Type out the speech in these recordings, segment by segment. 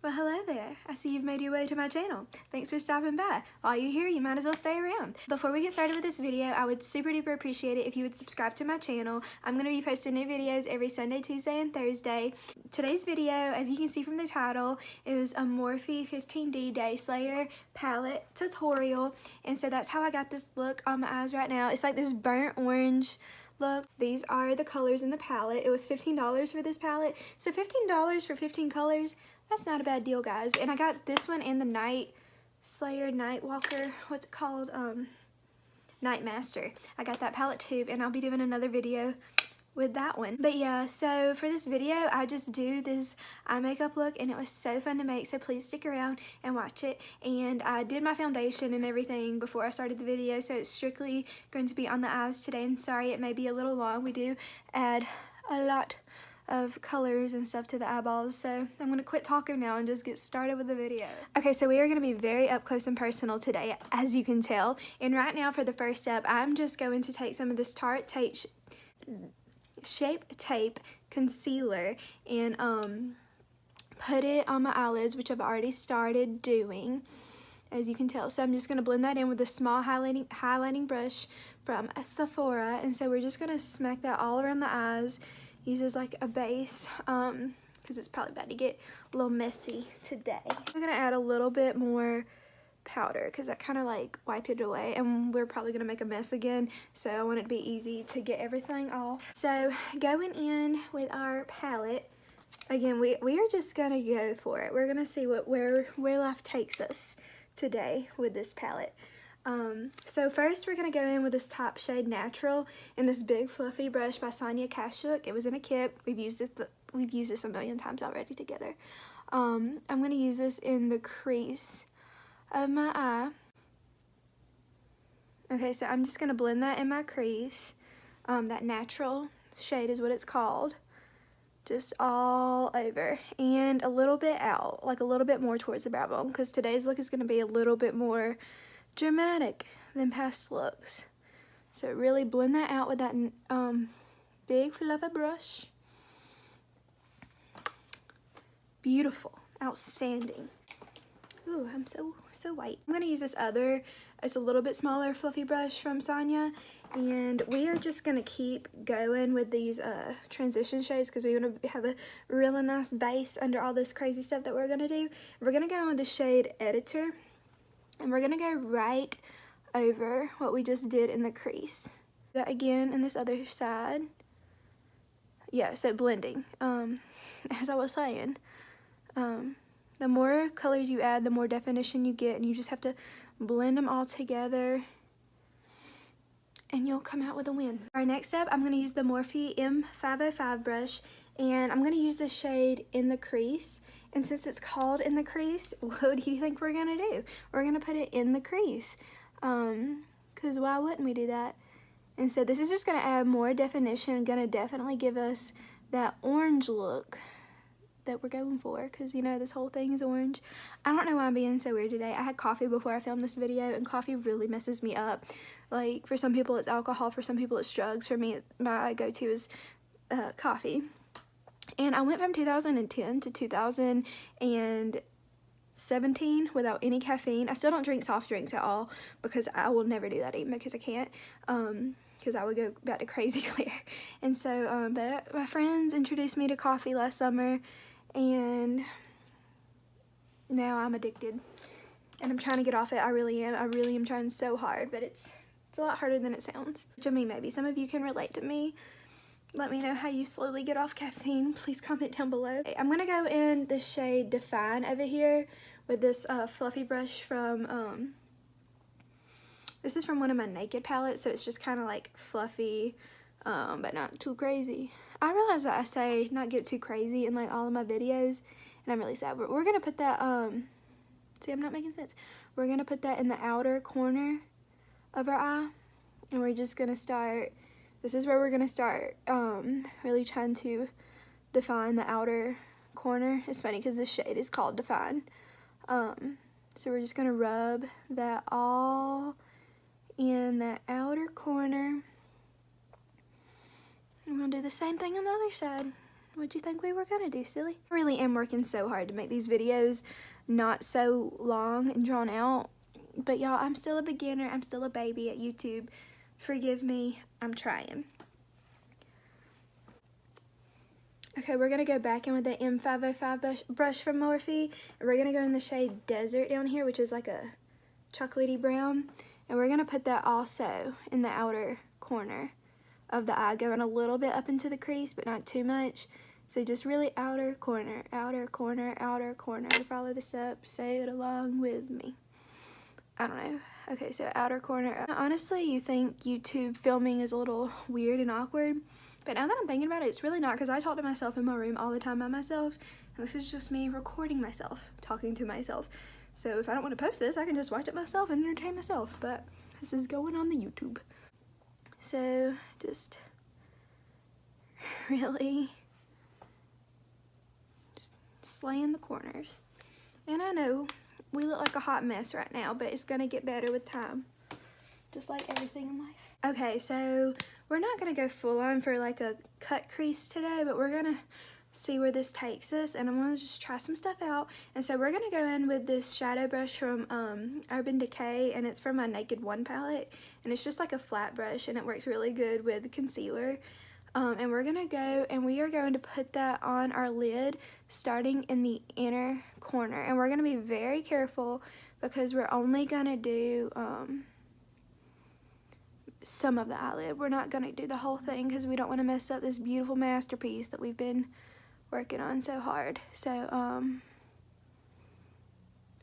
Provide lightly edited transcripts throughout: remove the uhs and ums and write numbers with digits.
Well, hello there. I see you've made your way to my channel. Thanks for stopping by. While you're here, you might as well stay around. Before we get started with this video, I would super duper appreciate it if you would subscribe to my channel. I'm going to be posting new videos every Sunday, Tuesday, and Thursday. Today's video, as you can see from the title, is a Morphe 15D Day Slayer Palette tutorial. And so that's how I got this look on my eyes right now. It's like this burnt orange look. These are the colors in the palette. It was $15 for this palette. So $15 for 15 colors, that's not a bad deal, guys. And I got this one and the Slayer Night Walker, what's it called? Night Master. I got that palette too, and I'll be doing another video with that one. But yeah, so for this video, I just do this eye makeup look, and it was so fun to make, so please stick around and watch it. And I did my foundation and everything before I started the video, so it's strictly going to be on the eyes today, and sorry it may be a little long. We do add a lot of colors and stuff to the eyeballs, so I'm going to quit talking now and just get started with the video. Okay, so we are going to be very up close and personal today, as you can tell. And right now for the first step, I'm just going to take some of this Tarte Shape Tape concealer and put it on my eyelids, which I've already started doing, as you can tell. So I'm just going to blend that in with a small highlighting brush from Sephora, and so we're just going to smack that all around the eyes. Use as like a base, because it's probably about to get a little messy today. I'm gonna add a little bit more powder because I kind of like wiped it away, and we're probably gonna make a mess again, so I want it to be easy to get everything off. So going in with our palette, again, we are just gonna go for it. We're gonna see where life takes us today with this palette. So first we're going to go in with this top shade Natural in this big fluffy brush by Sonia Kashuk. It was in a kit. We've used this a million times already together. I'm going to use this in the crease of my eye. Okay, so I'm just going to blend that in my crease. That Natural shade is what it's called. Just all over, and a little bit out, like a little bit more towards the brow bone, because today's look is going to be a little bit more dramatic than past looks. So really blend that out with that big fluffy brush. Beautiful, outstanding. Ooh, I'm so white. I'm gonna use this other, it's a little bit smaller fluffy brush from Sonia, and we are just gonna keep going with these transition shades because we want to have a really nice base under all this crazy stuff that we're gonna do. We're gonna go with the shade Editor, and we're gonna go right over what we just did in the crease. That again in this other side. Yeah, so blending. As I was saying, the more colors you add, the more definition you get, and you just have to blend them all together, and you'll come out with a win. Our next step, I'm gonna use the Morphe M505 brush, and I'm gonna use this shade in the crease. And since it's called in the crease, what do you think we're gonna do? We're gonna put it in the crease, because why wouldn't we do that? And so this is just gonna add more definition, gonna definitely give us that orange look that we're going for, because you know this whole thing is orange. I don't know why I'm being so weird today. I had coffee before I filmed this video, and coffee really messes me up. Like, for some people it's alcohol, for some people it's drugs. For me, my go-to is coffee. And I went from 2010 to 2017 without any caffeine. I still don't drink soft drinks at all, because I will never do that even, because I can't, because I would go back to crazy clear. And so, but my friends introduced me to coffee last summer, and now I'm addicted. And I'm trying to get off it. I really am trying so hard, but it's a lot harder than it sounds. Which, I mean, maybe some of you can relate to me. Let me know how you slowly get off caffeine. Please comment down below. Okay, I'm gonna go in the shade Define over here with this fluffy brush from, this is from one of my Naked palettes, so it's just kind of like fluffy, but not too crazy. I realize that I say not get too crazy in like all of my videos, and I'm really sad. But we're gonna put that, see, I'm not making sense. We're gonna put that in the outer corner of our eye, and we're just gonna start. This is where we're gonna start really trying to define the outer corner. It's funny because this shade is called Define. So we're just gonna rub that all in that outer corner. I'm gonna do the same thing on the other side. What'd you think we were gonna do, silly? I really am working so hard to make these videos not so long and drawn out. But y'all, I'm still a beginner. I'm still a baby at YouTube. Forgive me. I'm trying. Okay, we're gonna go back in with the M505 brush from Morphe. And we're gonna go in the shade Desert down here, which is like a chocolatey brown. And we're gonna put that also in the outer corner of the eye, going a little bit up into the crease, but not too much. So just really outer corner, outer corner, outer corner. Follow this up, say it along with me. I don't know. Okay, so outer corner. Honestly, you think YouTube filming is a little weird and awkward, but now that I'm thinking about it, it's really not, because I talk to myself in my room all the time by myself, and this is just me recording myself, talking to myself. So if I don't want to post this, I can just watch it myself and entertain myself, but this is going on the YouTube. So just really just slaying the corners. And I know we look like a hot mess right now, but it's gonna get better with time, just like everything in life. Okay, so we're not gonna go full on for like a cut crease today, but we're gonna see where this takes us, and I'm gonna just try some stuff out. And so we're gonna go in with this shadow brush from Urban Decay, and it's from my Naked One palette, and it's just like a flat brush, and it works really good with concealer. And we're gonna go, and we are going to put that on our lid starting in the inner corner, and we're gonna be very careful because we're only gonna do some of the eyelid. We're not gonna do the whole thing because we don't want to mess up this beautiful masterpiece that we've been working on so hard. So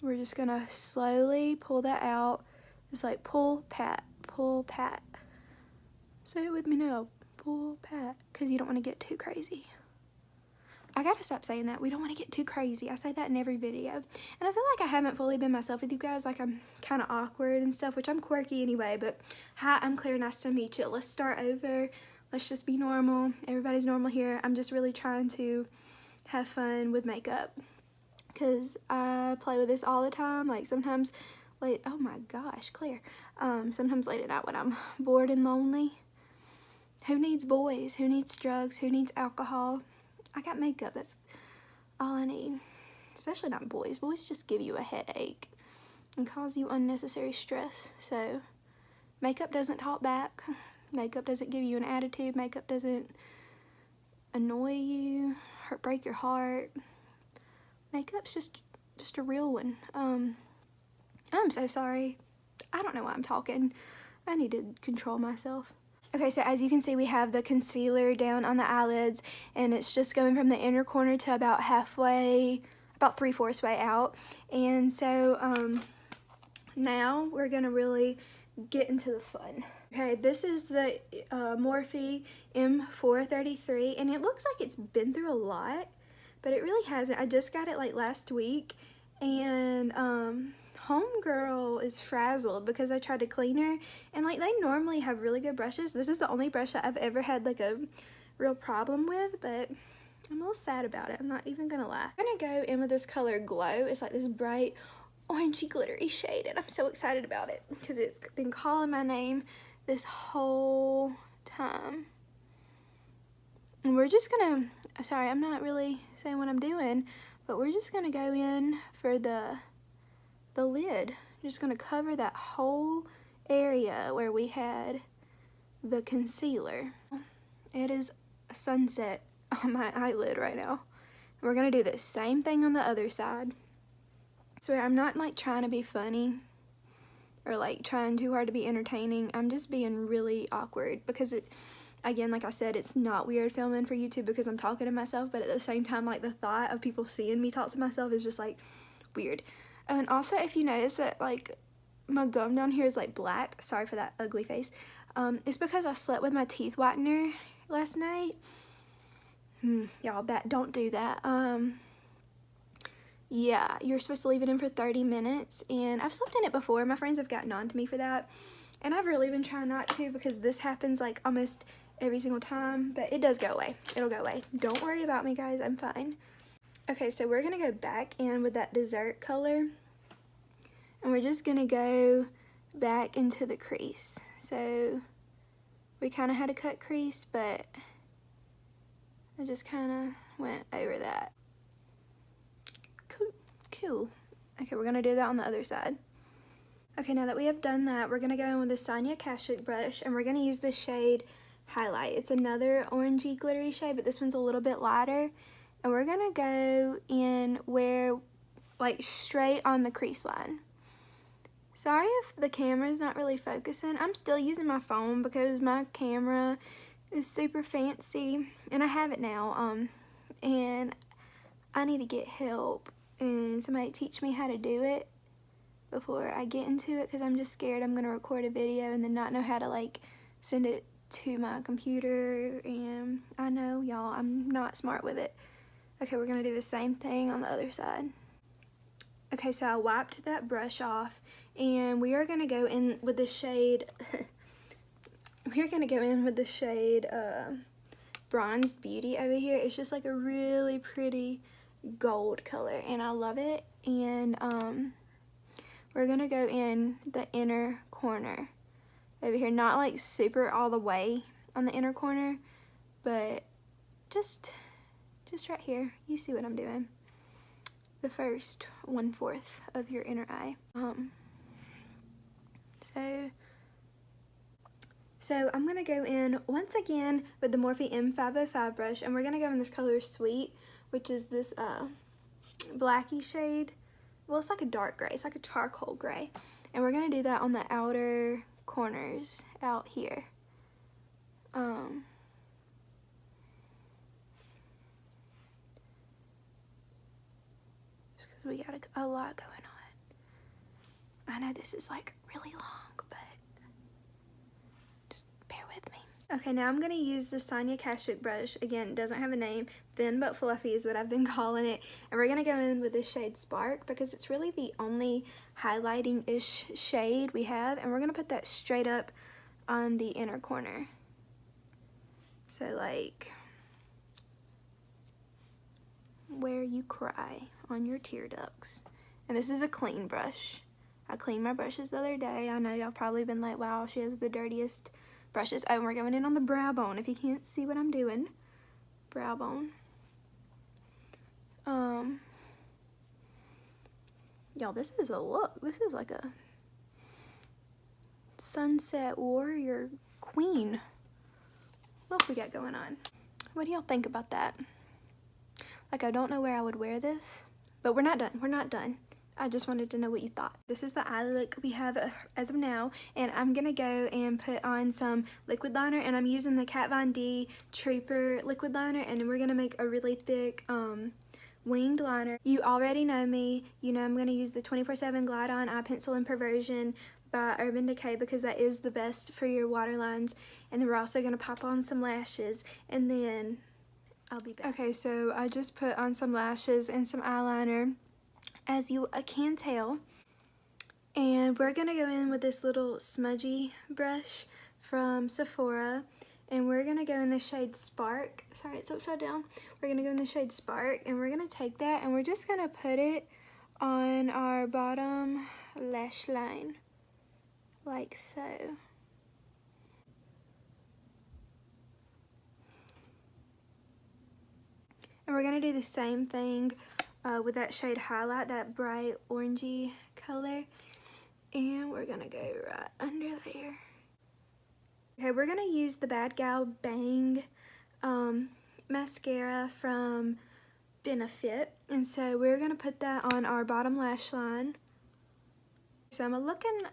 we're just gonna slowly pull that out, just like pull, pat, pull, pat. Say it with me now. Pull, pat, because you don't want to get too crazy. I gotta stop saying that. We don't want to get too crazy. I say that in every video. And I feel like I haven't fully been myself with you guys. Like, I'm kind of awkward and stuff, which I'm quirky anyway. But hi, I'm Claire. Nice to meet you. Let's start over. Let's just be normal. Everybody's normal here. I'm just really trying to have fun with makeup, because I play with this all the time. Like, sometimes late, oh my gosh, Claire. Sometimes late at night when I'm bored and lonely. Who needs boys? Who needs drugs? Who needs alcohol? I got makeup. That's all I need. Especially not boys. Boys just give you a headache and cause you unnecessary stress. So makeup doesn't talk back. Makeup doesn't give you an attitude. Makeup doesn't annoy you, break your heart. Makeup's just a real one. I'm so sorry. I don't know why I'm talking. I need to control myself. Okay, so as you can see, we have the concealer down on the eyelids, and it's just going from the inner corner to about halfway, about 3/4 way out. And so now we're gonna really get into the fun. Okay, this is the Morphe M433, and it looks like it's been through a lot, but it really hasn't. I just got it like last week, and homegirl is frazzled because I tried to clean her, and like they normally have really good brushes. This is the only brush that I've ever had like a real problem with, but I'm a little sad about it. I'm not even gonna lie. I'm gonna go in with this color Glow. It's like this bright orangey glittery shade, and I'm so excited about it because it's been calling my name this whole time. And we're just gonna, sorry, I'm not really saying what I'm doing, but we're just gonna go in for the lid. I'm just gonna cover that whole area where we had the concealer. It is a sunset on my eyelid right now. We're gonna do the same thing on the other side. So I'm not like trying to be funny or like trying too hard to be entertaining. I'm just being really awkward because it, again, like I said, it's not weird filming for YouTube because I'm talking to myself, but at the same time, like the thought of people seeing me talk to myself is just like weird. And also, if you notice that like my gum down here is like black, sorry for that ugly face, it's because I slept with my teeth whitener last night. Y'all, don't do that. Yeah, you're supposed to leave it in for 30 minutes, and I've slept in it before. My friends have gotten on to me for that, and I've really been trying not to because this happens like almost every single time, but it does go away. It'll go away. Don't worry about me, guys. I'm fine. Okay, so we're gonna go back in with that dessert color, and we're just gonna go back into the crease. So we kind of had a cut crease, but I just kind of went over that. Cool. Okay, we're gonna do that on the other side. Okay, now that we have done that, we're gonna go in with the Sonia Kashuk brush, and we're gonna use the shade Highlight. It's another orangey glittery shade, but this one's a little bit lighter. And we're gonna go in where, like, straight on the crease line. Sorry if the camera's not really focusing. I'm still using my phone because my camera is super fancy, and I have it now. And I need to get help and somebody teach me how to do it before I get into it, because I'm just scared I'm gonna record a video and then not know how to, like, send it to my computer, and I know, y'all, I'm not smart with it. Okay, we're gonna do the same thing on the other side. Okay, so I wiped that brush off, and we are gonna go in with the shade Bronze Beauty over here. It's just like a really pretty gold color, and I love it. And we're gonna go in the inner corner over here, not like super all the way on the inner corner, but just right here. You see what I'm doing? The first 1/4 of your inner eye. So I'm gonna go in once again with the Morphe M505 brush, and we're gonna go in this color Sweet, which is this blacky shade. Well, it's like a dark gray. It's like a charcoal gray. And we're gonna do that on the outer corners out here. Just because we got a lot going on. I know this is like really long, but just bear with me. Okay, now I'm gonna use the Sonia Kashuk brush. Again, it doesn't have a name. Thin but fluffy is what I've been calling it. And we're gonna go in with this shade Spark, because it's really the only highlighting-ish shade we have. And we're gonna put that straight up on the inner corner. So, like, where you cry on your tear ducts. And this is a clean brush. I cleaned my brushes the other day. I know y'all probably been like, wow, she has the dirtiest brushes. Oh, and we're going in on the brow bone, if you can't see what I'm doing. Brow bone. Y'all, this is a look. This is like a sunset warrior queen look we got going on. What do y'all think about that? Like, I don't know where I would wear this, but we're not done. We're not done. I just wanted to know what you thought. This is the eye look we have as of now, and I'm gonna go and put on some liquid liner, and I'm using the Kat Von D Trooper liquid liner, and we're gonna make a really thick winged liner. You already know me. You know I'm gonna use the 24/7 Glide On Eye Pencil in Perversion by Urban Decay, because that is the best for your waterlines. And then we're also gonna pop on some lashes, and then I'll be back. Okay, so I just put on some lashes and some eyeliner, as you can tell. And we're gonna go in with this little smudgy brush from Sephora, and we're gonna go in the shade Spark. Sorry, it's upside down. We're gonna go in the shade Spark, and we're gonna take that and we're just gonna put it on our bottom lash line, like so. And we're gonna do the same thing with that shade Highlight, that bright orangey color. And we're gonna go right under there. Okay, we're gonna use the BADgal Bang mascara from Benefit. And so we're gonna put that on our bottom lash line. So I'm looking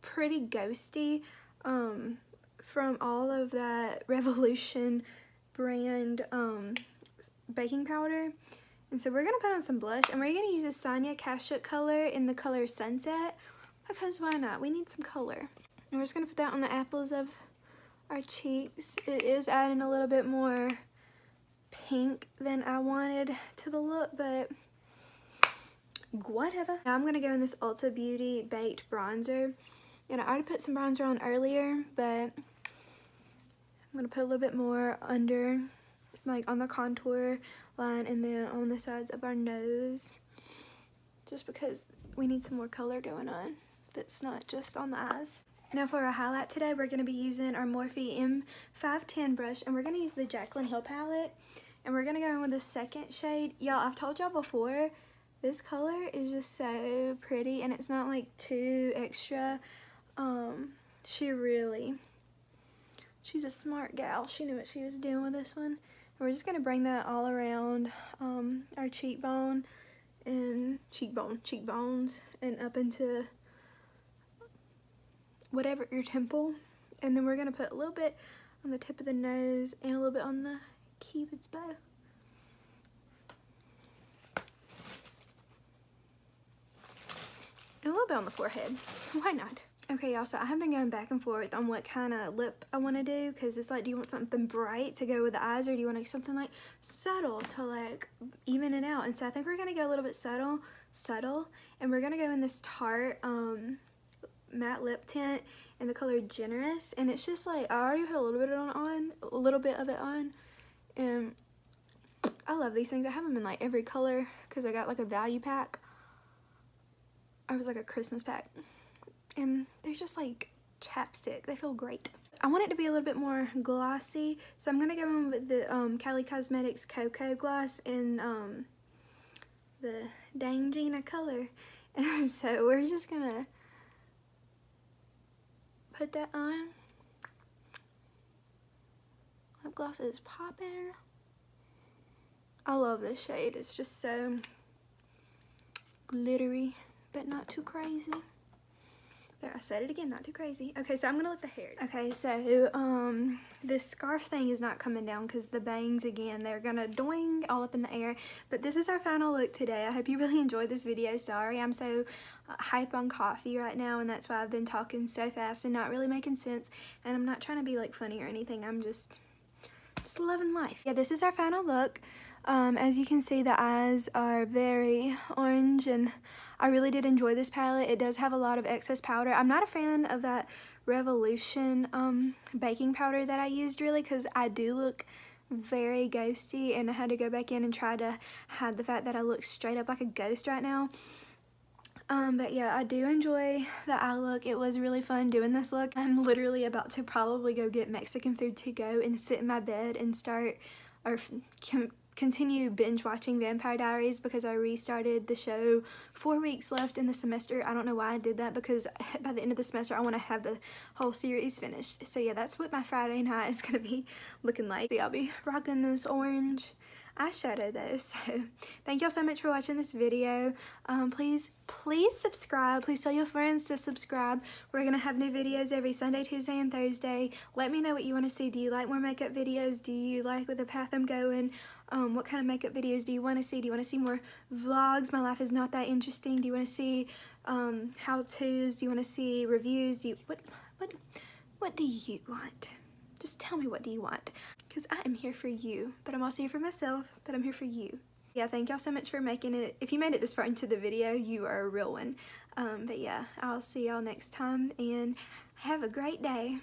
pretty ghosty from all of that Revolution brand baking powder. And so we're gonna put on some blush, and we're gonna use a Sonia Kashuk color in the color Sunset, because why not? We need some color. And we're just gonna put that on the apples of our cheeks. It is adding a little bit more pink than I wanted to the look, but whatever. Now I'm gonna go in this Ulta Beauty Baked Bronzer, and I already put some bronzer on earlier, but I'm gonna put a little bit more under, like on the contour line, and then on the sides of our nose, just because we need some more color going on that's not just on the eyes. Now for our highlight today, we're going to be using our Morphe M510 brush, and we're going to use the Jaclyn Hill palette. And we're gonna go in with the second shade. Y'all, I've told y'all before, this color is just so pretty, and it's not like too extra. She's a smart gal. She knew what she was doing with this one. And we're just gonna bring that all around our cheekbone and cheekbones and up into whatever your temple. And then we're gonna put a little bit on the tip of the nose and a little bit on the Cupid's bow. And a little bit on the forehead. Why not? Okay, y'all, so I have been going back and forth on what kind of lip I want to do, because it's like, do you want something bright to go with the eyes, or do you want something like subtle to like even it out? And so I think we're going to go a little bit subtle, and we're going to go in this Tarte matte lip tint in the color Generous. And it's just like, I already had a little bit of it on, and I love these things. I have them in like every color because I got like a value pack. I was like a Christmas pack. And they're just like chapstick. They feel great. I want it to be a little bit more glossy, so I'm gonna go in with the Kylie Cosmetics Cocoa Gloss in the Dang Gina color. And so we're just gonna put that on. Lip gloss is popping. I love this shade. It's just so glittery, but not too crazy. There, I said it again, not too crazy. Okay, so I'm gonna let the hair. Okay, so this scarf thing is not coming down because the bangs, again, they're gonna doing all up in the air. But this is our final look today. I hope you really enjoyed this video. Sorry, I'm so hype on coffee right now, and that's why I've been talking so fast and not really making sense. And I'm not trying to be like funny or anything. I'm just loving life. Yeah, this is our final look. As you can see, the eyes are very orange, and I really did enjoy this palette. It does have a lot of excess powder. I'm not a fan of that Revolution baking powder that I used, really, because I do look very ghosty, and I had to go back in and try to hide the fact that I look straight up like a ghost right now. But yeah, I do enjoy the eye look. It was really fun doing this look. I'm literally about to probably go get Mexican food to go and sit in my bed and start, or continue binge watching Vampire Diaries, because I restarted the show 4 weeks left in the semester. I don't know why I did that, because by the end of the semester I want to have the whole series finished. So yeah, that's what my Friday night is going to be looking like. See, I'll be rocking this orange eyeshadow though. So thank y'all so much for watching this video. Please subscribe. Please tell your friends to subscribe. We're gonna have new videos every Sunday, Tuesday, and Thursday. Let me know what you want to see. Do you like more makeup videos? Do you like with the path I'm going? What kind of makeup videos do you want to see? Do you want to see more vlogs? My life is not that interesting. Do you want to see how-tos? Do you want to see reviews? Do you what do you want? Just tell me, what do you want? Because I am here for you, but I'm also here for myself, but I'm here for you. Yeah, thank y'all so much for making it. If you made it this far into the video, you are a real one. But yeah, I'll see y'all next time, and have a great day.